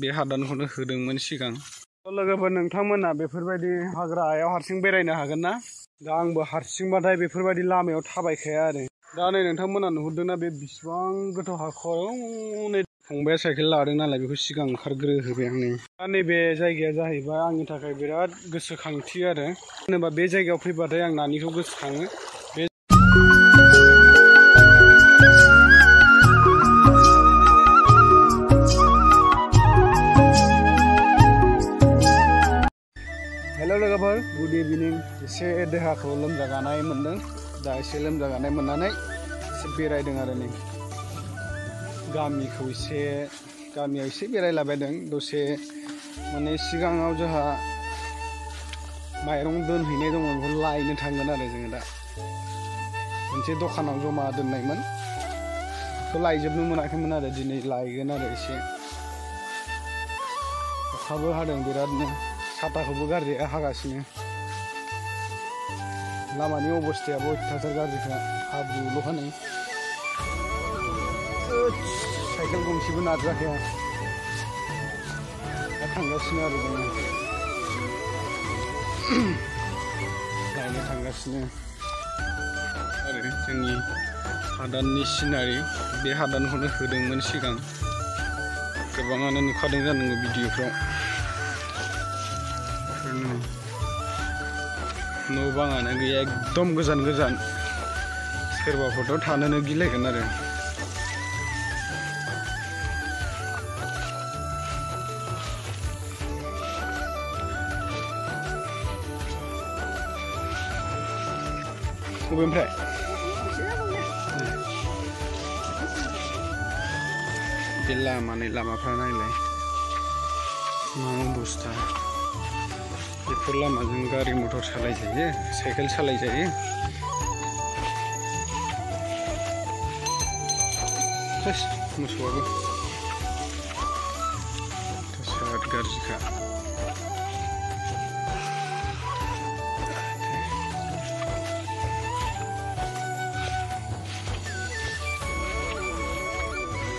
बे हादानखौनो होदोंमोन सिगां। लोगोफोर नोंथांमोना बेफोरबायदि हाग्रायाव हारसिं बेरायनो हागोन ना? दा आंबो हारसिंबाथाय बेफोरबायदि लामायाव थाबायखाया आरो। दा नै नोंथांमोना नुहुरदोंना बे बेसेबां गोथौ हाखराव नै फंबाया साइकेल लादों नालाय बेखौ सिगां ओंखारग्रोहोबाय आं नै। दा नैबे जायगाया जाहैबाय आंनि थाखाय बिराद गोसोखांथि आरो। होनोबा बे जायगायाव फैबाथाय आं नानिखौ गोसोखाङो। बे हेल' लोगोफोर, गुड इभिनिं। एसे देहाखौ लोमजागानाय मोन्दों। दा एसे लोमजागानाय मोननानै एसे बेरायदों आरो नै गामियाव एसे बेरायलाबायदों दसे। माने सिगाङाव जोंहा माइरं दोनहैनाय दङ, बेखौ लायनो थांगोन आरो जोङो दा। मोनसे दखानाव जमा दोननायमोन, बेखौ लायजोबनो मोनाखैमोन आरो दिनै लायगोन आरो एसे। अखाबो हादों बिरादनो, साथाखौबो गारजाया हागासिनो। लामानि अबस्थायाबो अयथासार गाज्रिखा, हाब्रुल' नै। साइकेल गंसेबो नारजाखाया। दा थांगासिनो आरो जोङो लायनो थांगासिनो आरो जोंनि हादाननि सिनारि। बे हादानखौनो होदोंमोन सिगां, गोबाङानो नुखादों जानांगौ भिडिअफ्राव। न' बाङानो गैया, एकदम गोजान गोजान। सोरबाफोरथ' थानोनो गिलायगोन आरो। बबेनिफ्राय? बे लामाफ्रा नायलाय मा अबस्था। बेफोर लामाजों गारि मटर सालायजायो, साइकेल सालायजायो। मोसौआबो बिराद गाज्रिखा।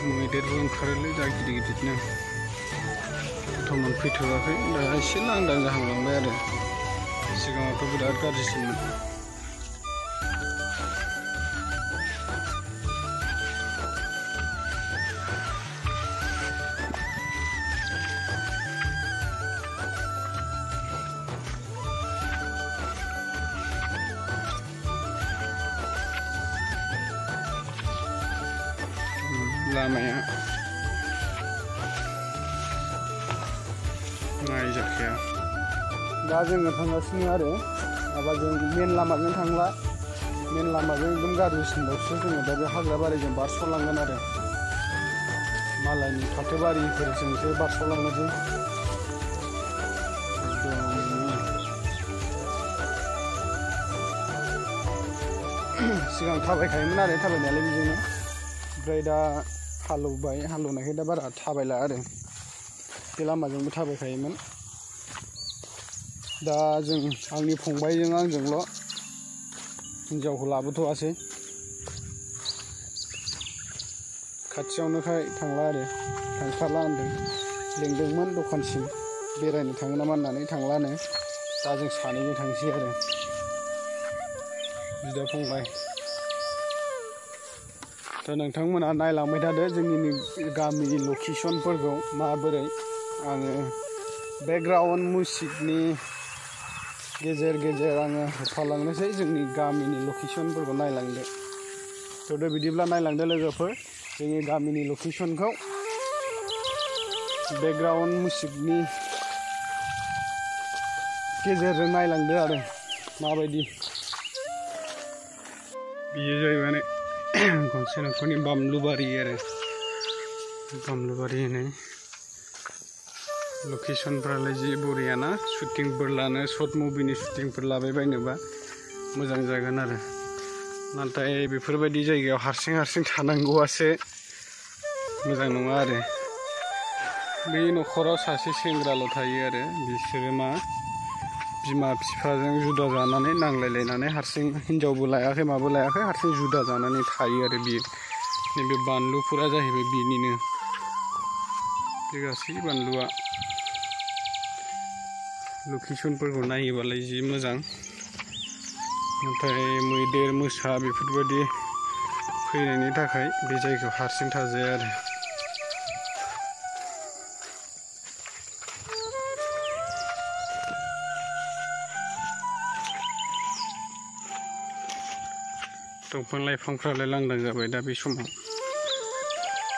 मैदेरबो ओंखारोलै दा गिदिर गिदिरनो। बर्थमान फैथ'वाखै, दा एसे लांदां जाहांलांबाय आरो। सिगाङावथ' बिराद गाज्रिसिनमोन। लामाया नायजाखाया। दा जोङो थांगासिनो आरो माबाजों मेन लामाजों थांला, मेन लामाजों एकदम गाज्रिसिनबावसो। जोङो दा बे हाग्रा बारिजों बारस'लांगोन आरो, मालायनि फाथो बारिफोरजोंसो बारस'लांनोसै। सिगां थाबायखायोमोन आरो थाबायनायालाय बिजोंनो, ओमफ्राय दा हालेवनायखाय दा बारा थाबायला आरो। बे लामाजोंबो थाबायखायोमोन। दा आंनि फंबायजों आंजोंल', हिनजावखौ लाबोथ'वासै। खाथियावनोखाय थांला आरो, थांखाला होनदों। लेंदोंमोन दखानसिम बेरायनो थाङो नामा होननानै, थांलानो। दा जों सानैजों थांसै आरो बिदा फंबाय। दा नोंथांमोना नायलांबाय थादो जोंनि गामिनि लकेसनफोरखौ माबोरै। आङो बेकग्राउन्ड मिउजिकनि गेजेर गेजेर आङो होफालांनोसै जोंनि गामिनि लकेसनफोरखौ नायलांदो। थ' बिदिब्ला नायलांदो लोगोफोर जोंनि गामिनि लकेसनखौ बेकग्राउन्ड मिउजिकनि गेजेरजों नायलांदो आरो माबायदि। बियो जाहैबाय गंसे न'खरनि बामलुबारि आरो, बामलुबारि होनो। लकेसनफ्रालाय जि बरियाना, शुटिंफोर लानो, सर्ट मुभिनि शुटिंफोर लाबाय बायनोबा मोजां जागोन आरो। नाथाय बेफोरबायदि जायगायाव हारसिं थानांगौआसो मोजां नङा आरो। बे न'खराव सासे सेंग्राल' थायो आरो, बिसोरो बिमा बिफाजों जुदा जानानै नांलायलायनानै हारसिं, हिनजावबो लायाखै माबो लायाखै, हारसिं जुदा जानानै थायो आरो। बियो नैबे बानलुफोरा जाहैबाय बिनिनो। गासै बानलुआ लकेसनफोरखौ नायोबालाय जि मोजां, नाथाय मैदेर मोसा बेफोरबायदि फैनायनि थाखाय बे जायगायाव हारसिं थाजाया आरो। दंफां लाइफांफ्रालाय लांदां जाबाय दा बे समाव,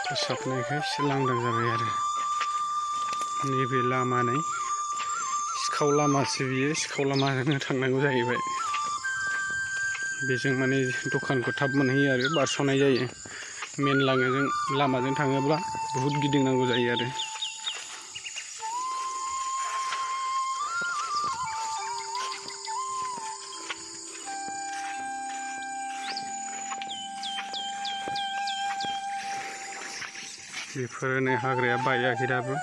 फोसाबनायखाय एसे लांदां जाबाय आरो। नैबे लामा नै सिखाव लामासो बियो, सिखाव लामाजोंनो थांनांगौ जाहैबाय। बेजों माने दखानखौ थाब मोनहैयो आरो बारस'नाय जायो। मेन लामाजों थाङोब्ला बहुद गिदिंनांगौ जायो आरो। बेफोरो नै हाग्राया बायाखै दाबो,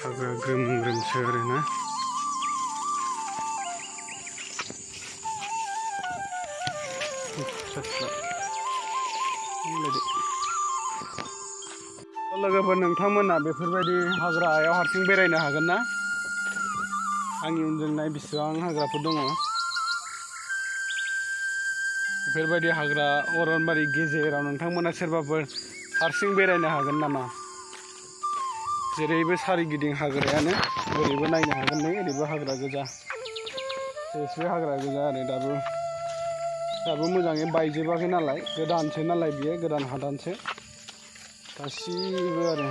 हाग्रा ग्रोम ग्रोमसो आरोना। लोगोफोर नोंथांमोना बेफोरबायदि हाग्रायाव हारसिं बेरायनो हागोन ना? आंनि उनजों नाय बेसेबां हाग्राफोर दङ। बेफोरबायदि हाग्रा अरनबारि गेजेराव नोंथांमोना सोरबाफोर हारसिं बेरायनो हागोन नामा? जेरैबो सारिगिदिं हाग्रायानो, ओरैबो नायनो हागोन नों, ओरैबो हाग्रा गोजा, एसे हाग्रा गोजा आरो दाबो मोजाङै बायजोबाखै नालाय, गोदानसो नालाय बियो, गोदान हादानसो गासिबो आरो।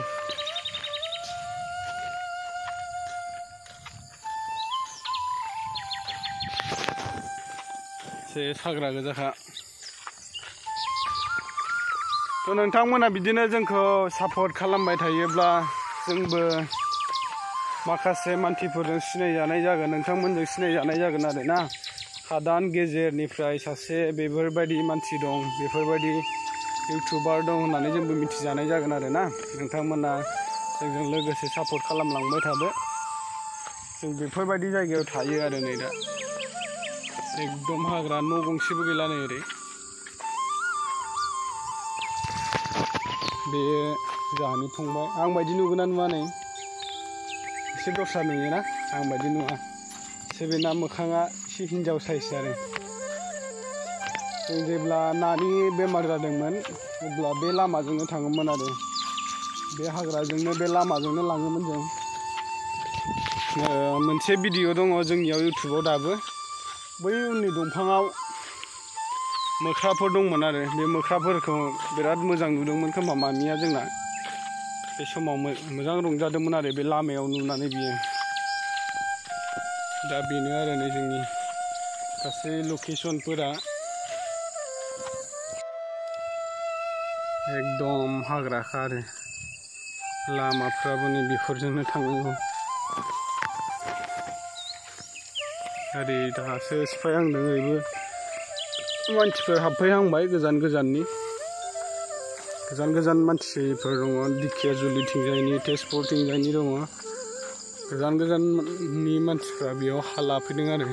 एसे हाग्रा गोजाखा। थ' नोंथांमोना बिदिनो जोंखौ सापर्ट खालामबाय थायोब्ला जोंबो माखासे मानसिफोरजों सिनायजानाय जागोन, नोंथांमोनजों सिनायजानाय जागोन आरो ना। हादान गेजेरनिफ्राय सासे बेफोरबायदि मानसि दं, बेफोरबायदि इउटुबार दं होननानै जोंबो मिथिजानाय जागोन आरो ना। नोंथांमोना जोंजों लोगोसे सापर्ट खालामलांबाय थादो। जों बेफोरबायदि जायगायाव थायो आरो नै दा। एकदम हाग्रा, न' गंसेबो गैला नै ओरै। बे जोंहानि फंबाय, आं बायदि नुगोना नुवा नै? एसे दस्रा नुयोना? आं बायदि नुवा, एसे बेना मोखाङा एसे हिन्जाव साइस आरो। जों जेब्ला नानि बेमार जादोंमोन अब्ला बे लामाजोंनो थाङोमोन आरो, बे हाग्राजोंनो, बे लामाजोंनो लाङोमोन जों। मोनसे भिडिअ दङ जोंनियाव इउटुबाव दाबो, बै उननि दंफाङाव मोख्राफोर दंमोन आरो। बे मोख्राफोरखौ बिराद मोजां नुदोंमोन खोमा मामिया जोंना, बे समाव मोजां रंजादोंमोन आरो बे लामायाव नुनानै बियो। दा बेनो आरो नै जोंनि गासै लकेसनफोरा। एकदम हाग्राखा आरो, लामाफ्राबो नै बेफोरजोंनो थांनांगौ। ओरै दासो सिफायहांदों, ओरैबो मानसिफोर हाबफैहांबाय गोजान गोजाननि मानसिफोर दङ। दिखियाजुलिथिंजायनि, तेजपुरथिंजायनि दङ, गोजान गोजाननि मानसिफ्रा बेयाव हा लाफैदों आरो।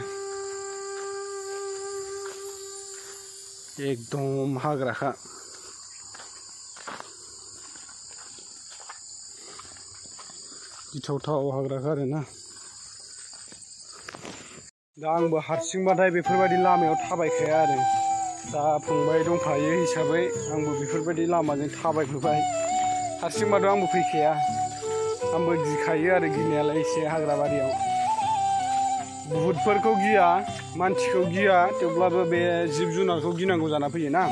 एकदम हाग्राखा। गिथावथाव हाग्राखा आरोना। दा आंबो हारसिंबाथाय बेफोरबायदि लामायाव थाबायखाया आरो। दा फंबाय दंफायो हिसाबै आंबो बेफोरबायदि लामाजों थाबायबोबाय। हारसिंबाथ' आंबो फैखाया, आंबो गिखायो आरो गिनायालाय एसे हाग्राबारियाव। भुतफोरखौ गिया, मानसिखौ गिया, थेवब्लाबो बे जिब जुनारखौ गिनांगौ जाना फैयोना।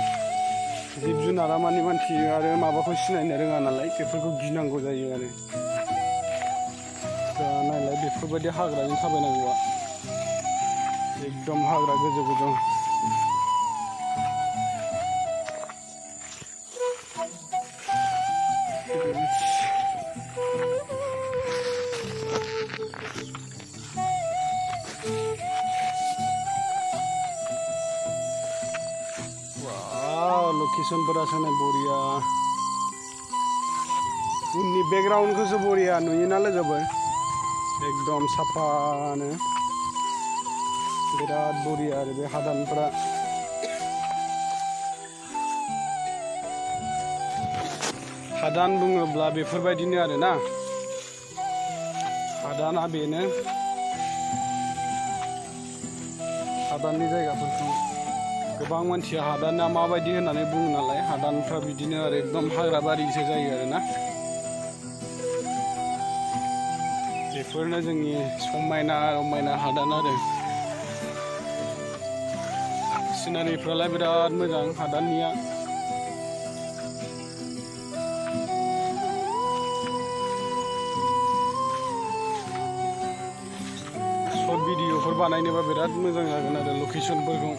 जिब जुनारा माने मानसि आरो माबाखौ सिनायनो रोङा नालाय, बेफोरखौ गिनांगौ जायो आरो। दा नायलाय बेफोरबायदि हाग्राजों थाबायनांगौआ, एकदम हाग्रा गोजौ गोजौ। लकेसनफोरासो नै बरिया, उननि बेकग्राउन्डखौसो बरिया नुयोना लोगोफोर, एकदम साफानो, बिराद बरिया आरो बे हादानफ्रा। हादान बुङोब्ला बेफोरबायदिनो आरोना, हादाना बेनो हादाननि जायगाफोरखौ गोबां मानसिया हादाना माबायदि होननानै बुङो नालाय हादानफ्रा बिदिनो आरो एकदम हाग्राबारिसो जायो आरोना बेफोरनो जोंनि समायना रमायना हादान आरो सिनारिफ्रालाय बिराद मोजां हादाननिया शर्ट भिडिअफोर बानायनोबा बिराद मोजां जागोन आरो लकेशनफोरखौ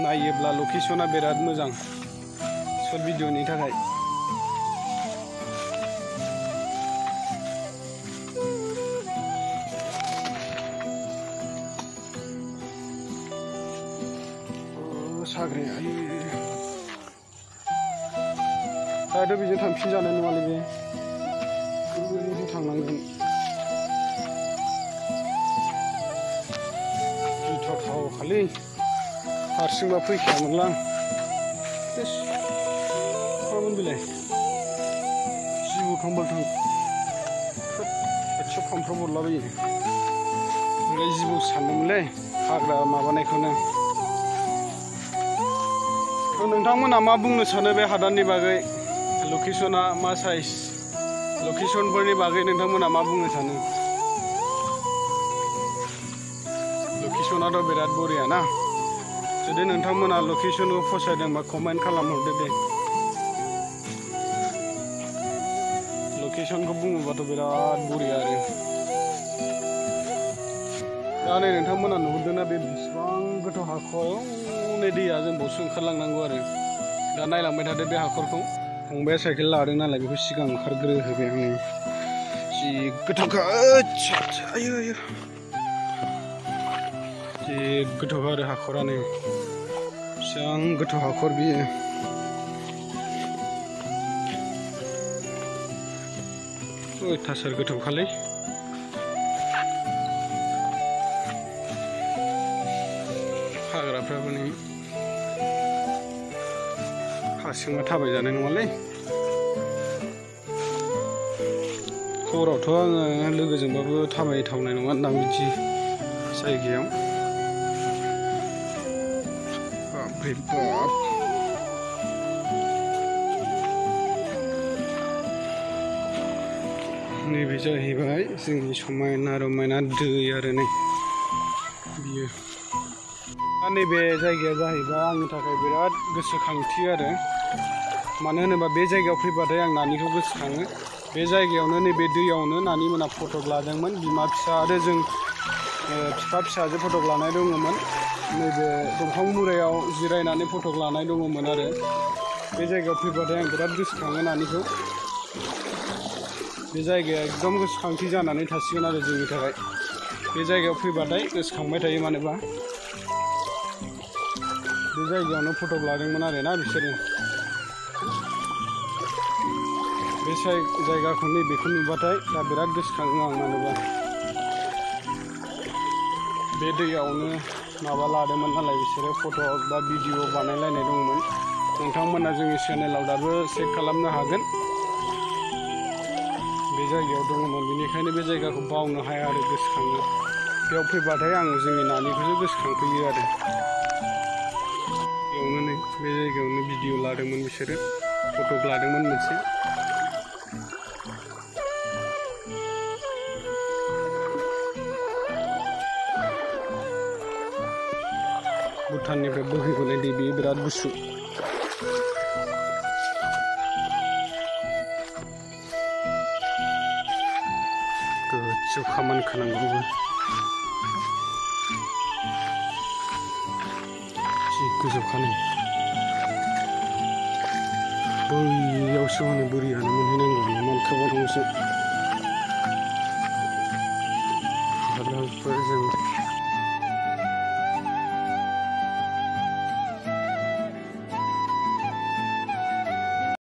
नायोब्ला लकेशना बिराद मोजां शर्ट भिडिअनि थाखाय साग्रे दाथ' बेजों थांफिन जानाय नङालै बे बेजों थांनांगोन गिथावथाव खालि हारसिंबा फैखायामोनलां मामोन बेलाय जिबौ थांबालथां खाथियाव फामफ्राव हरलाबायो ओमफ्राय जिबौ सानदोंमोनलै हाग्रा माबानायखौनो नोंथांमोना मा बुंनो सानो बे हादाननि बागै लकेशना मा साइज लकेशनफोरनि बागै नोंथांमोना मा बुंनो सानो लकेशनाथ' बिराद बरिया ना जुदि नोंथांमोना लकेशनखौ फसायदोंबा कमेन्ट खालामहरदो दे लकेशनखौ बुङोबाथ' बिराद बरिया आरो दा नै नोंथांमोना नुहुरदोंना बे बेसेबां गोथौ हाखर नै दैया जों बावसो ओंखारलांनांगौ आरो दा नायलांबाय थादो बे हाखरखौ फंबाया साइकेल लादों नालाय बेखौ सिगां ओंखारग्रोहोबाय आं जि गोथौखा आयो आयो जि गोथौ आरो हाखरानो बेसेबां गोथौ हाखर बियो अयथासार गोथौखालै हाग्राफ्राबो नै हारसिंबा थाबायजानाय नङालै हरावथ' आङो लोगोजोंबाबो थाबायथावनाय नङा होनदां बिदि जायगायाव बापरे बाप नैबे जाहैबाय जोंनि समायना रमायना दै आरो नै बियो दा नैबे जायगाया जाहैबाय आंनि थाखाय बिराद गोसोखांथि आरो मानो होनोबा बे जायगायाव फैबाथाय आं नानिखौ गोसोखाङो बे जायगायावनो नैबे दैयावनो नानि मोना फट' लादोंमोन बिमा फिसा आरो जों बिफा फिसाजो फट' लानाय दङमोन नैबे दंफां मुरायाव जिरायनानै फट' लानाय दङमोन आरो बे जायगायाव फैबाथाय आं बिराद गोसोखाङो नानिखौ बे जायगाया एकदम गोसोखांथि जानानै थासिगोन आरो जोंनि थाखाय बे जायगायाव फैबाथाय गोसोखांबाय थायो मानोबा बे जायगायावनो फट' लादोंमोन आरोना बिसोरो बे जायगाखौ नैबेखौ नुबाथाय दा बिराद गोसोखाङो आं मानोबा बे दैयावनो माबा लादोंमोन नालाय बिसोरो फट' बा भिडिअ बानायलायनाय दंमोन नोंथांमोना जोंनि चेनेलाव दाबो चेक खालामनो हागोन बे जायगायाव दङमोन बेनिखायनो बे जायगाखौ बावनो हाया आरो गोसोखाङो बेयाव फैबाथाय आं जोंनि नानिखौसो गोसोखांफैयो आरो बेयावनो नै बे जायगायावनो भिडिअ लादोंमोन बिसोरो फट' लादोंमोन मोनसे भुटाननिफ्राय बोहैबोनाय दै बेयो बिराद गुसु गोजौ खामानि खानांगौबो जि गोजौ खानाय बैयावसो हनै बोरियानो मोनहैनांगौ मानखोबावनांगौसो